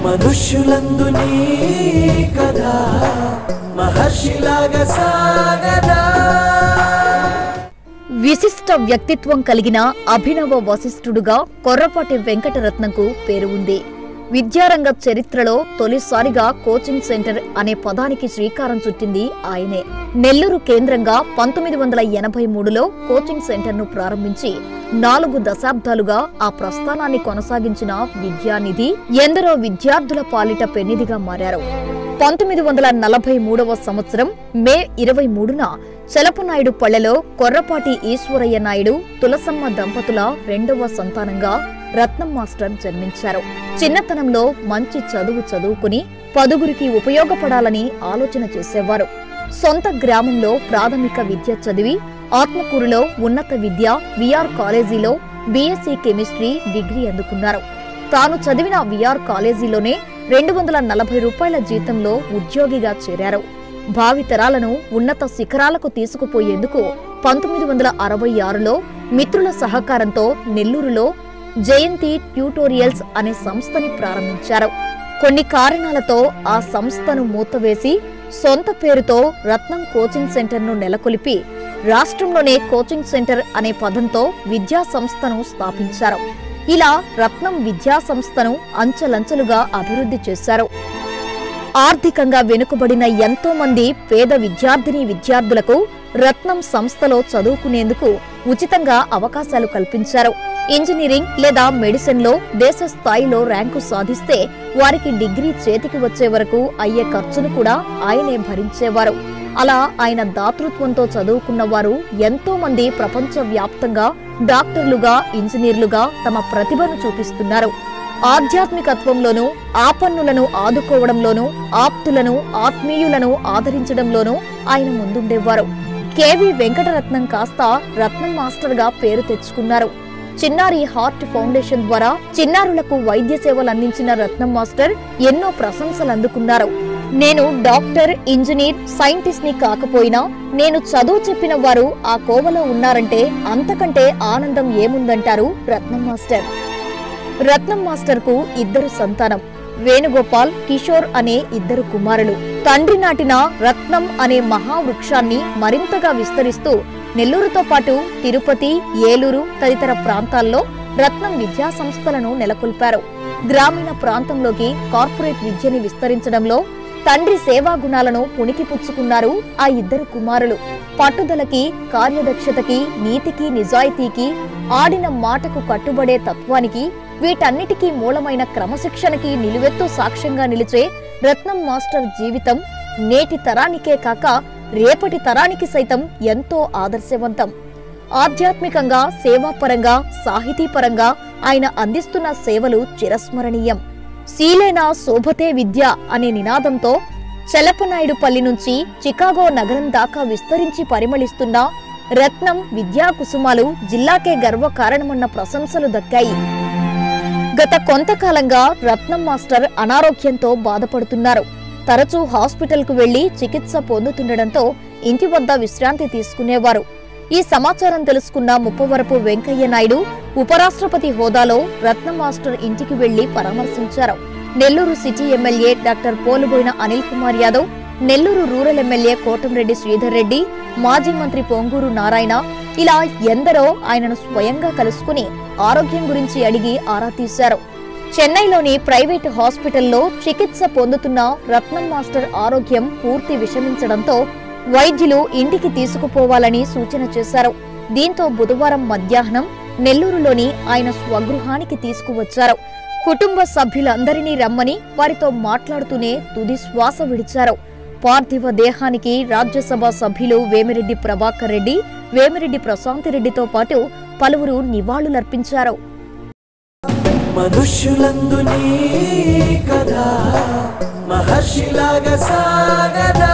మనుష్యులందు నీ కథ మహర్షిలాగా సాగదా. విశిష్ట వ్యక్తిత్వం కలిగిన అభినవ వశిష్ఠుడుగా కొర్రపాటి వెంకటరత్నంకు పేరు ఉంది. విద్యారంగ చరిత్రలో తొలిసారిగా కోచింగ్ సెంటర్ అనే పదానికి శ్రీకారం చుట్టింది ఆయనే. నెల్లూరు కేంద్రంగా 1983లో కోచింగ్ సెంటర్ను ప్రారంభించి 4 దశాబ్దాలుగా ఆ ప్రస్థానాన్ని కొనసాగించిన విద్యానిధి ఎందరో విద్యార్థుల పాలిట పెన్నిధిగా మారారు. 1943వ సంవత్సరం మే 23న చలపనాయుడు పల్లెలో కొర్రపాటి ఈశ్వరయ్య నాయుడు తులసమ్మ దంపతుల 2వ సంతానంగా రత్నం మాస్టర్ జన్మించారు. చిన్నతనంలో మంచి చదువు చదువుకుని 10గురికి ఉపయోగపడాలని ఆలోచన చేసేవారు. సొంత గ్రామంలో ప్రాథమిక విద్య చదివి ఆత్మకూరులో ఉన్నత విద్య విఆర్ కాలేజీలో బీఎస్సీ కెమిస్ట్రీ డిగ్రీ అందుకున్నారు. తాను చదివిన విఆర్ కాలేజీలోనే 240 రూపాయల జీతంలో ఉద్యోగిగా చేరారు. భావితరాలను ఉన్నత శిఖరాలకు తీసుకుపోయేందుకు 1966లో మిత్రుల సహకారంతో నెల్లూరులో జయంతి ట్యూటోరియల్స్ అనే సంస్థని ప్రారంభించారు. కొన్ని కారణాలతో ఆ సంస్థను మూతవేసి సొంత పేరుతో రత్నం కోచింగ్ సెంటర్ను నెలకొల్పి రాష్ట్రంలోనే కోచింగ్ సెంటర్ అనే పదంతో విద్యా సంస్థను స్థాపించారు. ఇలా రత్నం విద్యా సంస్థను అంచెలంచెలుగా అభివృద్ధి చేశారు. ఆర్థికంగా వెనుకబడిన ఎంతో మంది పేద విద్యార్థిని విద్యార్థులకు రత్నం సంస్థలో చదువుకునేందుకు ఉచితంగా అవకాశాలు కల్పించారు. ఇంజనీరింగ్ లేదా మెడిసిన్లో దేశ స్థాయిలో ర్యాంకు సాధిస్తే వారికి డిగ్రీ చేతికి వచ్చే వరకు అయ్యే ఖర్చును కూడా ఆయనే భరించేవారు. అలా ఆయన దాతృత్వంతో చదువుకున్న వారు ఎంతో మంది ప్రపంచ వ్యాప్తంగా డాక్టర్లుగా ఇంజనీర్లుగా తమ ప్రతిభను చూపిస్తున్నారు. ఆధ్యాత్మికత్వంలోనూ ఆపన్నులను ఆదుకోవడంలోనూ ఆప్తులను ఆత్మీయులను ఆదరించడంలోనూ ఆయన ముందుండేవారు. కేవి వెంకటరత్నం కాస్త రత్నం మాస్టర్ గా పేరు తెచ్చుకున్నారు. చిన్నారి హార్ట్ ఫౌండేషన్ ద్వారా చిన్నారులకు వైద్య సేవలు అందించిన రత్నం మాస్టర్ ఎన్నో ప్రశంసలు అందుకున్నారు. నేను డాక్టర్ ఇంజనీర్ సైంటిస్ట్ ని కాకపోయినా నేను చదువు చెప్పిన వారు ఆ కోవలో ఉన్నారంటే అంతకంటే ఆనందం ఏముందంటారు రత్నం మాస్టర్. రత్నం మాస్టర్ కు 2 సంతానం, వేణుగోపాల్, కిషోర్ అనే 2 కుమారులు. తండ్రి నాటిన రత్నం అనే మహావృక్షాన్ని మరింతగా విస్తరిస్తూ నెల్లూరుతో పాటు తిరుపతి, ఏలూరు తదితర ప్రాంతాల్లో రత్నం విద్యా సంస్థలను నెలకొల్పారు. గ్రామీణ ప్రాంతంలోకి కార్పొరేట్ విద్యని విస్తరించడంలో తండ్రి సేవా గుణాలను పుణికిపుచ్చుకున్నారు ఆ 2 కుమారులు. పట్టుదలకి, కార్యదక్షతకి, నీతికి, నిజాయితీకి, ఆడిన మాటకు కట్టుబడే తత్వానికి, వీటన్నిటికీ మూలమైన క్రమశిక్షణకి నిలువెత్తు సాక్ష్యంగా నిలిచే రత్నం మాస్టర్ జీవితం నేటి తరానికే కాక రేపటి తరానికి సైతం ఎంతో ఆదర్శవంతం. ఆధ్యాత్మికంగా, సేవాపరంగా, సాహితీపరంగా ఆయన అందిస్తున్న సేవలు చిరస్మరణీయం. శీలేనా శోభతే విద్య అనే నినాదంతో చలపనాయుడుపల్లి నుంచి చికాగో నగరం దాకా విస్తరించి పరిమళిస్తున్న రత్నం విద్యా కుసుమాలు జిల్లాకే గర్వకారణమన్న ప్రశంసలు దక్కాయి. గత కొంతకాలంగా రత్నం మాస్టర్ అనారోగ్యంతో బాధపడుతున్నారు. తరచూ హాస్పిటల్కు వెళ్లి చికిత్స పొందుతుండటంతో ఇంటి వద్ద విశ్రాంతి తీసుకునేవారు. ఈ సమాచారం తెలుసుకున్న ముప్పవరపు వెంకయ్య నాయుడు ఉపరాష్ట్రపతి హోదాలో రత్నం మాస్టర్ ఇంటికి వెళ్లి పరామర్శించారు. Nellore city MLA doctor Poluboina Anil Kumar Yadav, Nellore rural MLA Kotamreddy Sridhar Reddy, మాజీ మంత్రి పొంగూరు నారాయణ ఇలా ఎందరో ఆయనను స్వయంగా కలుసుకుని ఆరోగ్యం గురించి అడిగి ఆరా తీశారు. చెన్నైలోని ప్రైవేటు హాస్పిటల్లో చికిత్స పొందుతున్న రత్నం మాస్టర్ ఆరోగ్యం పూర్తి విషమించడంతో వైద్యులు ఇంటికి తీసుకుపోవాలని సూచన చేశారు. దీంతో బుధవారం మధ్యాహ్నం నెల్లూరులోని ఆయన స్వగృహానికి తీసుకువచ్చారు. కుటుంబ సభ్యులందరినీ రమ్మని వారితో మాట్లాడుతూనే తుది శ్వాస విడిచారు. పార్థివ దేహానికి రాజ్యసభ సభ్యులు వేమిరెడ్డి ప్రభాకర్ రెడ్డి, వేమిరెడ్డి ప్రశాంతిరెడ్డితో పాటు పలువురు నివాళులర్పించారు. మనుష్యులందు నీ కథ మహర్షిలాగా సాగదా.